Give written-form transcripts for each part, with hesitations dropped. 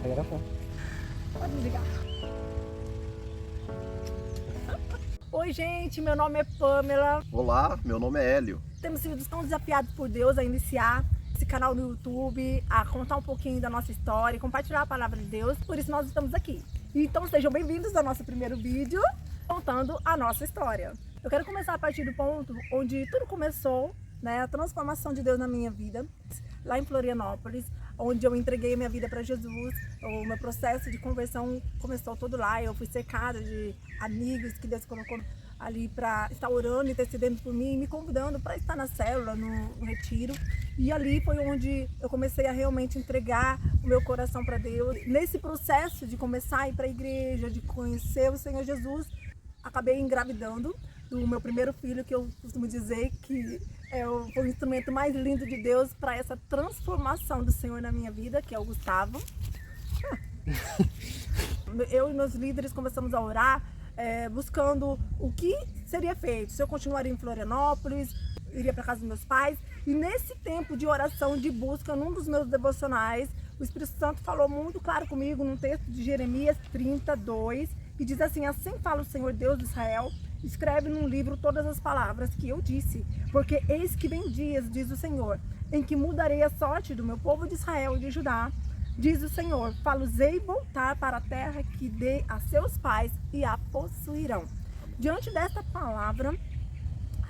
Tá gravando. Pode ligar. Oi, gente, meu nome é Pamela. Olá, meu nome é Hélio. Temos sido tão desafiados por Deus a iniciar esse canal no YouTube, a contar um pouquinho da nossa história, compartilhar a palavra de Deus. Por isso nós estamos aqui. Então sejam bem-vindos ao nosso primeiro vídeo, contando a nossa história. Eu quero começar a partir do ponto onde tudo começou, né? A transformação de Deus na minha vida, lá em Florianópolis, onde eu entreguei a minha vida para Jesus. O meu processo de conversão começou todo lá. Eu fui cercada de amigos que Deus colocou ali para estar orando, intercedendo por mim, me convidando para estar na célula, no retiro. E ali foi onde eu comecei a realmente entregar o meu coração para Deus. Nesse processo de começar a ir para a igreja, de conhecer o Senhor Jesus, acabei engravidando do meu primeiro filho, que eu costumo dizer que foi o instrumento mais lindo de Deus para essa transformação do Senhor na minha vida, que é o Gustavo. Eu e meus líderes começamos a orar, buscando o que seria feito. Se eu continuaria em Florianópolis, iria para casa dos meus pais. E nesse tempo de oração, de busca, num dos meus devocionais, o Espírito Santo falou muito claro comigo num texto de Jeremias 32, e diz assim: assim fala o Senhor Deus de Israel, escreve num livro todas as palavras que eu disse, porque eis que vem dias, diz o Senhor, em que mudarei a sorte do meu povo de Israel e de Judá. Diz o Senhor, falo-ei voltar para a terra que dei a seus pais e a possuirão. Diante dessa palavra,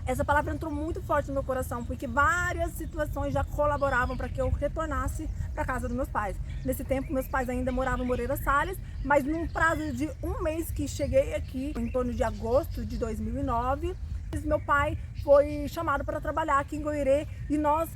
essa palavra entrou muito forte no meu coração, porque várias situações já colaboravam para que eu retornasse para a casa dos meus pais. Nesse tempo, meus pais ainda moravam em Moreira Salles, mas num prazo de um mês que cheguei aqui, em torno de agosto de 2009, meu pai foi chamado para trabalhar aqui em Goirê e nós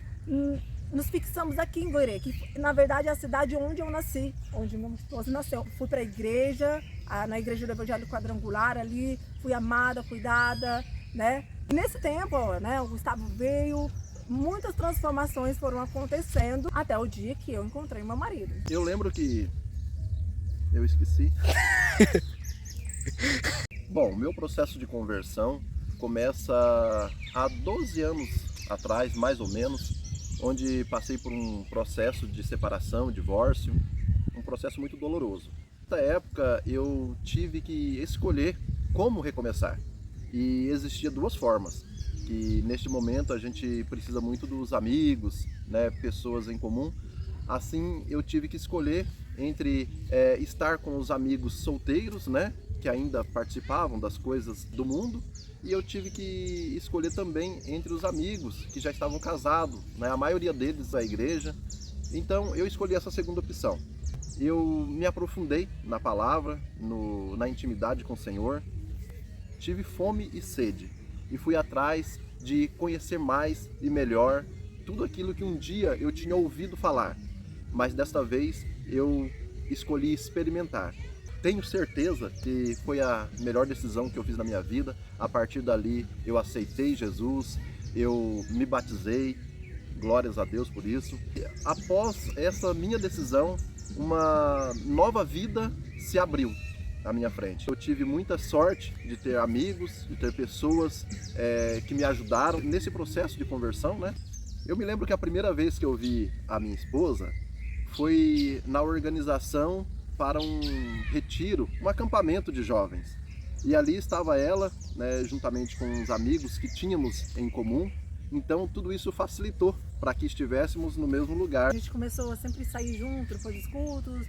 nos fixamos aqui em Goirê, que na verdade é a cidade onde eu nasci, onde meu esposo nasceu. Fui para a igreja, na igreja do Evangelho Quadrangular, ali fui amada, cuidada, né? Nesse tempo, né, o Gustavo veio, muitas transformações foram acontecendo até o dia que eu encontrei meu marido. Eu lembro que... eu esqueci. Bom, o meu processo de conversão começa há 12 anos atrás, mais ou menos, onde passei por um processo de separação, divórcio, um processo muito doloroso. Nessa época eu tive que escolher como recomeçar. E existia duas formas, que neste momento a gente precisa muito dos amigos, né, pessoas em comum. Assim eu tive que escolher entre estar com os amigos solteiros, né, que ainda participavam das coisas do mundo, e eu tive que escolher também entre os amigos que já estavam casados, né, a maioria deles da igreja. Então eu escolhi essa segunda opção. Eu me aprofundei na palavra, na intimidade com o Senhor. Tive fome e sede e fui atrás de conhecer mais e melhor tudo aquilo que um dia eu tinha ouvido falar, mas desta vez eu escolhi experimentar. Tenho certeza que foi a melhor decisão que eu fiz na minha vida. A partir dali eu aceitei Jesus, eu me batizei, glórias a Deus por isso. Após essa minha decisão, uma nova vida se abriu à minha frente. Eu tive muita sorte de ter amigos, de ter pessoas que me ajudaram nesse processo de conversão, né? Eu me lembro que a primeira vez que eu vi a minha esposa foi na organização para um retiro, um acampamento de jovens. E ali estava ela, né, juntamente com os amigos que tínhamos em comum. Então tudo isso facilitou para que estivéssemos no mesmo lugar. A gente começou a sempre sair junto depois dos cultos,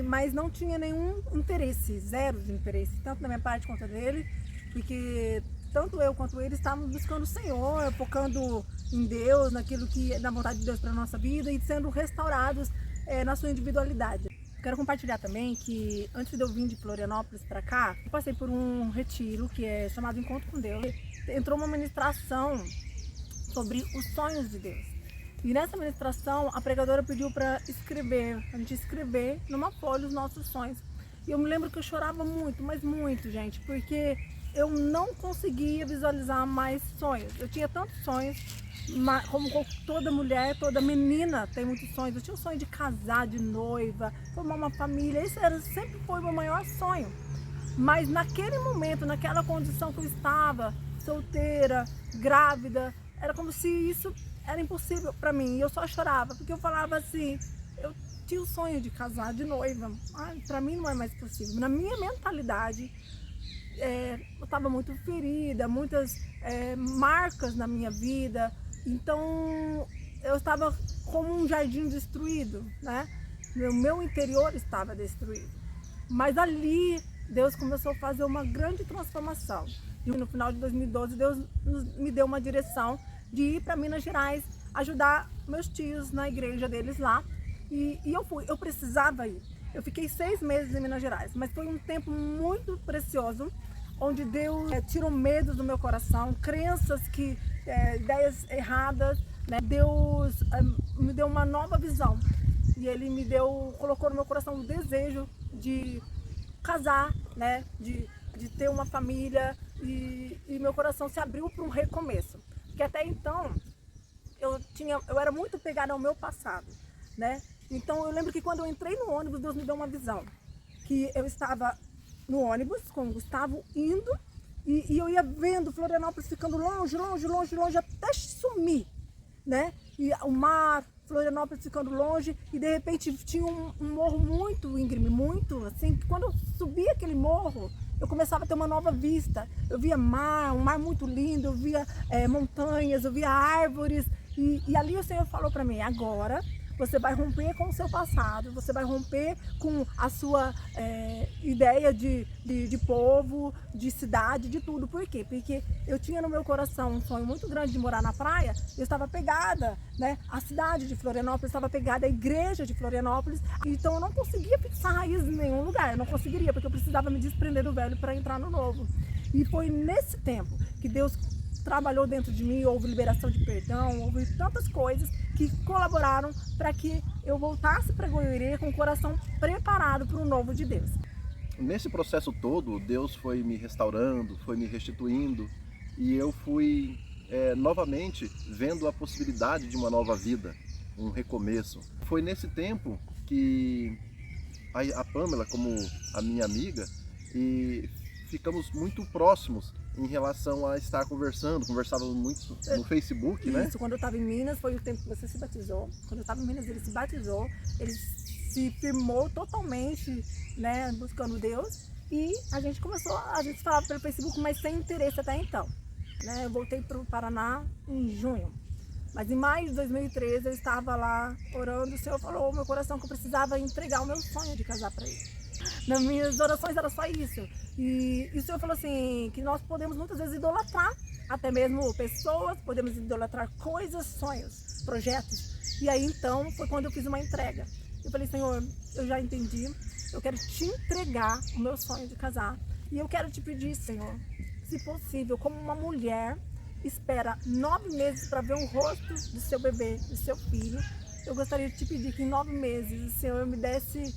mas não tinha nenhum interesse, zero de interesse, tanto da minha parte quanto dele, porque tanto eu quanto ele estávamos buscando o Senhor, focando em Deus, naquilo que é da vontade de Deus para a nossa vida e sendo restaurados na sua individualidade. Quero compartilhar também que antes de eu vir de Florianópolis para cá, eu passei por um retiro que é chamado Encontro com Deus. Entrou uma ministração sobre os sonhos de Deus. E nessa ministração, a pregadora pediu para a gente escrever numa folha os nossos sonhos. E eu me lembro que eu chorava muito, mas muito, gente, porque eu não conseguia visualizar mais sonhos. Eu tinha tantos sonhos, como toda mulher, toda menina tem muitos sonhos. Eu tinha o sonho de casar, de noiva, formar uma família. Isso sempre foi o meu maior sonho. Mas naquele momento, naquela condição que eu estava, solteira, grávida, era como se isso era impossível para mim. E eu só chorava, porque eu falava assim, eu tinha o sonho de casar de noiva. Para mim não é mais possível. Na minha mentalidade, eu estava muito ferida, muitas marcas na minha vida. Então eu estava como um jardim destruído, né? O meu interior estava destruído. Mas ali Deus começou a fazer uma grande transformação. E no final de 2012, Deus me deu uma direção de ir para Minas Gerais, ajudar meus tios na igreja deles lá. E eu fui, eu precisava ir. Eu fiquei 6 meses em Minas Gerais, mas foi um tempo muito precioso, onde Deus tirou medos do meu coração, crenças ideias erradas, né? Deus me deu uma nova visão. E Ele colocou no meu coração o desejo de casar, né? De ter uma família, e meu coração se abriu para um recomeço. Porque até então eu era muito pegada ao meu passado, né? Então eu lembro que quando eu entrei no ônibus, Deus me deu uma visão. Que eu estava no ônibus com o Gustavo indo, e eu ia vendo Florianópolis ficando longe, longe, longe, longe, até sumir, né? E o mar, Florianópolis ficando longe, e de repente tinha um morro muito íngreme, muito assim, que quando eu subia aquele morro, eu começava a ter uma nova vista. Eu via mar, um mar muito lindo, eu via montanhas, eu via árvores, e ali o Senhor falou para mim: agora você vai romper com o seu passado, você vai romper com a sua ideia de povo, de cidade, de tudo. Por quê? Porque eu tinha no meu coração um sonho muito grande de morar na praia. Eu estava pegada, né, à cidade de Florianópolis, estava pegada à igreja de Florianópolis. Então eu não conseguia fixar raiz em nenhum lugar, eu não conseguiria, porque eu precisava me desprender do velho para entrar no novo. E foi nesse tempo que Deus trabalhou dentro de mim, houve liberação de perdão, houve tantas coisas que colaboraram para que eu voltasse para Goiânia com o coração preparado para o novo de Deus. Nesse processo todo, Deus foi me restaurando, foi me restituindo, e eu fui novamente vendo a possibilidade de uma nova vida, um recomeço. Foi nesse tempo que a Pamela, como a minha amiga, e ficamos muito próximos em relação a estar conversávamos muito no Facebook, né? Isso, quando eu estava em Minas, foi o tempo que você se batizou. Quando eu estava em Minas, ele se batizou, ele se firmou totalmente, né, buscando Deus. E a gente falava pelo Facebook, mas sem interesse até então, né? Eu voltei para o Paraná em junho. Mas em maio de 2013 eu estava lá orando, o Senhor falou ao meu coração que eu precisava entregar o meu sonho de casar para Ele. Nas minhas orações era só isso. E o Senhor falou assim, que nós podemos muitas vezes idolatrar, até mesmo pessoas, podemos idolatrar coisas, sonhos, projetos. E aí então foi quando eu fiz uma entrega. Eu falei: Senhor, eu já entendi, eu quero te entregar o meu sonho de casar. E eu quero te pedir, Senhor, se possível, como uma mulher espera 9 meses para ver o rosto do seu bebê, do seu filho, eu gostaria de te pedir que em 9 meses o Senhor me desse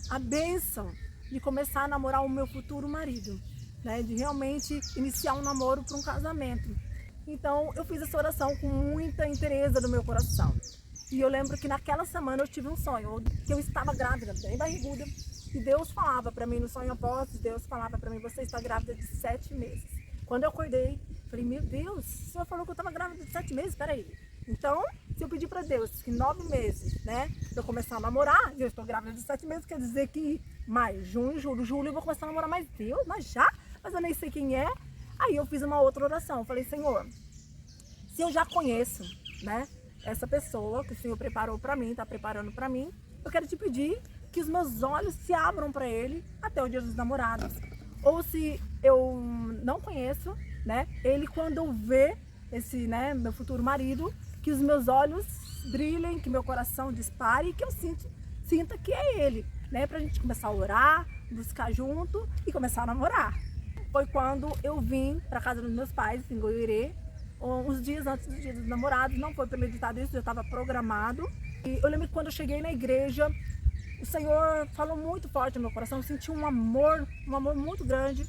a bênção de começar a namorar o meu futuro marido, né? De realmente iniciar um namoro para um casamento. Então eu fiz essa oração com muita interesse no meu coração. E eu lembro que naquela semana eu tive um sonho, que eu estava grávida, bem barriguda, e Deus falava para mim no sonho após, Deus falava para mim: você está grávida de 7 meses. Quando eu acordei, falei: meu Deus, o Senhor falou que eu estava grávida de 7 meses, peraí. Então, se eu pedir para Deus que 9 meses, né, eu começar a namorar, eu estou grávida de 7 meses, quer dizer que maio, junho, julho, eu vou começar a namorar. Mas Deus, mas já? Mas eu nem sei quem é. Aí eu fiz uma outra oração, eu falei: Senhor, se eu já conheço, né, essa pessoa que o Senhor preparou para mim, está preparando para mim, eu quero te pedir que os meus olhos se abram para Ele até o dia dos namorados. Ou se eu não conheço, né, Ele, quando eu ver esse, né, meu futuro marido, que os meus olhos brilhem, que meu coração dispare e que eu sinta que é Ele, né, pra gente começar a orar, buscar junto e começar a namorar. Foi quando eu vim para casa dos meus pais, em Goiânia, uns dias antes do dia dos namorados. Não foi premeditado isso, já estava programado. E eu lembro que quando eu cheguei na igreja, o Senhor falou muito forte no meu coração, eu senti um amor muito grande.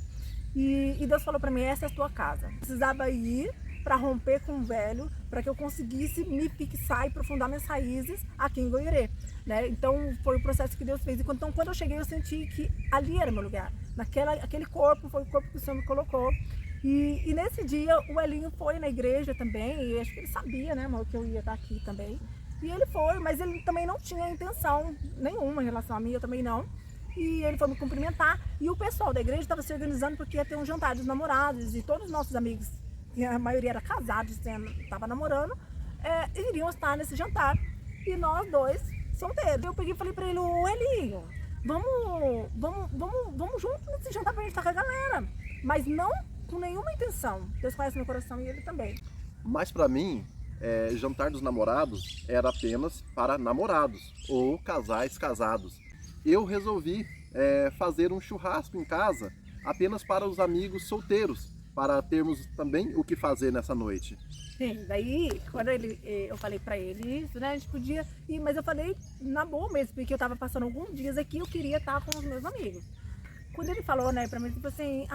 E Deus falou para mim: essa é a tua casa. Eu precisava ir para romper com o velho, para que eu conseguisse me fixar e aprofundar minhas raízes aqui em Goiânia, né? Então foi o processo que Deus fez. Então quando eu cheguei, eu senti que ali era meu lugar. Aquele corpo foi o corpo que o Senhor me colocou. E nesse dia o Elinho foi na igreja também, e acho que ele sabia, né, amor, que eu ia estar aqui também. E ele foi, mas ele também não tinha intenção nenhuma em relação a mim, eu também não. E ele foi me cumprimentar. E o pessoal da igreja estava se organizando porque ia ter um jantar dos namorados. E todos os nossos amigos, que a maioria era casados, estava namorando, iriam estar nesse jantar. E nós dois, solteiros. Eu peguei e falei pra ele, ô Elinho, vamos junto nesse jantar pra gente estar com a galera. Mas não com nenhuma intenção. Deus conhece meu coração e ele também. Mas para mim, jantar dos namorados era apenas para namorados ou casais casados. Eu resolvi fazer um churrasco em casa apenas para os amigos solteiros, para termos também o que fazer nessa noite. Sim, daí quando eu falei pra ele isso, né, a gente podia ir, mas eu falei na boa mesmo, porque eu tava passando alguns dias aqui, eu queria estar com os meus amigos. Quando ele falou, né, pra mim, tipo assim,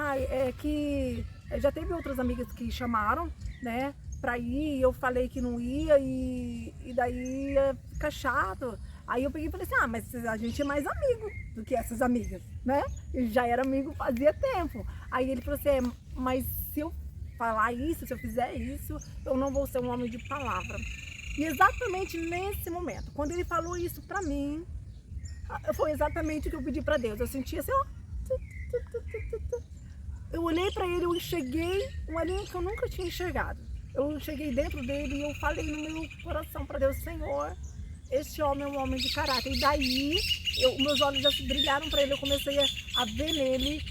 que já teve outras amigas que chamaram, né, pra ir, eu falei que não ia e daí ia ficar chato. Aí eu peguei e falei assim, mas a gente é mais amigo do que essas amigas, né? Ele já era amigo fazia tempo. Aí ele falou assim, mas se eu falar isso, se eu fizer isso, eu não vou ser um homem de palavra. E exatamente nesse momento, quando ele falou isso pra mim, foi exatamente o que eu pedi pra Deus. Eu senti assim, ó. Eu olhei pra ele, eu enxerguei um alinho que eu nunca tinha enxergado. Eu cheguei dentro dele e eu falei no meu coração pra Deus, Senhor, este homem é um homem de caráter. E daí, meus olhos já se brilharam para ele, eu comecei a ver nele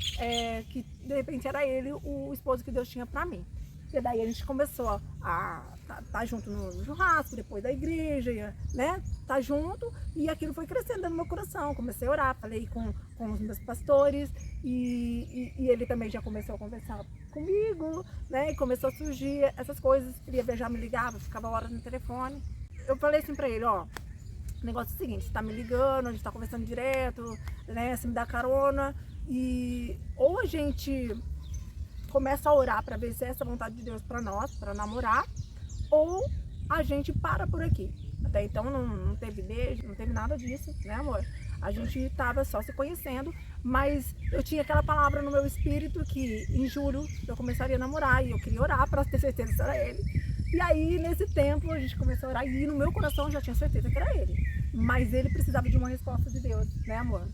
que de repente era ele o esposo que Deus tinha para mim. E daí a gente começou a tá junto no churrasco, depois da igreja, né? Tá junto, e aquilo foi crescendo no meu coração. Comecei a orar, falei com os meus pastores, e ele também já começou a conversar comigo, né? E começou a surgir essas coisas, queria viajar, me ligava, ficava horas no telefone. Eu falei assim pra ele, ó, o negócio é o seguinte, você tá me ligando, a gente tá conversando direto, né, você me dá carona, e ou a gente começa a orar pra ver se é essa vontade de Deus pra nós, pra namorar, ou a gente para por aqui. Até então não teve beijo, não teve nada disso, né, amor? A gente tava só se conhecendo, mas eu tinha aquela palavra no meu espírito que em julho eu começaria a namorar, e eu queria orar pra ter certeza que era ele. E aí, nesse tempo, a gente começou a orar e no meu coração eu já tinha certeza que era ele. Mas ele precisava de uma resposta de Deus, né, amor?